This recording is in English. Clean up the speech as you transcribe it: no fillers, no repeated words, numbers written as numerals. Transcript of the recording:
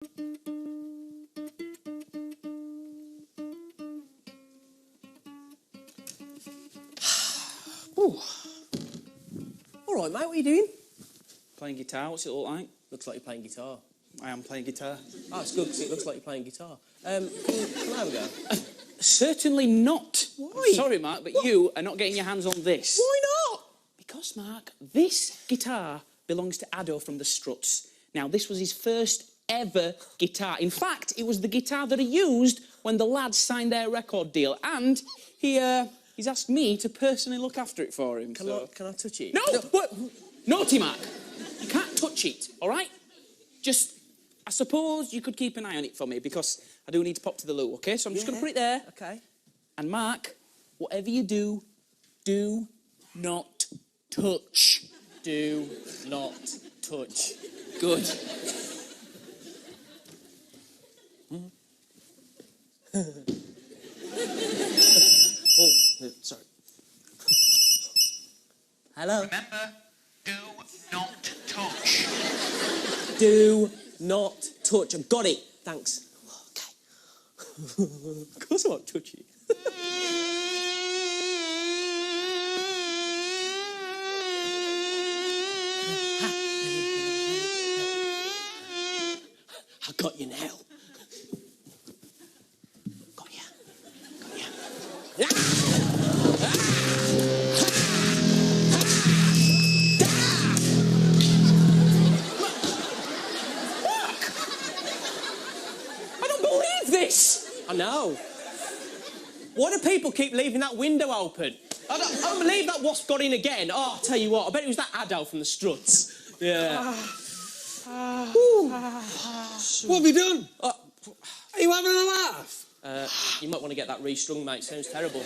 Ooh. All right, mate, what are you doing? Playing guitar, what's it look like? Looks like you're playing guitar. I am playing guitar. Oh, it's good, because it looks like you're playing guitar. Can I have a go? Certainly not. Why? Sorry, Mark, but you are not getting your hands on this. Why not? Because, Mark, this guitar belongs to Adolph from the Struts. Now, this was his first ever guitar. In fact, it was the guitar that he used when the lads signed their record deal. And he's asked me to personally look after it for him. Can I touch it? No! What? Naughty, Mark. You can't touch it, all right? Just, I suppose you could keep an eye on it for me, because I do need to pop to the loo, OK? So I'm just going to put it there. OK. And, Mark, whatever you do, do not touch. Do not touch. Good. Oh, sorry. Hello? Remember, do not touch. Do not touch. I've got it. Thanks. OK. Of course I won't touch it. I got you now. Got you. Got you. I don't believe this! I know. Why do people keep leaving that window open? I don't believe that wasp got in again. Oh, I'll tell you what, I bet it was that Adolph from the Struts. Yeah. What have you done? Are you having a laugh? You might want to get that restrung, mate. Sounds terrible.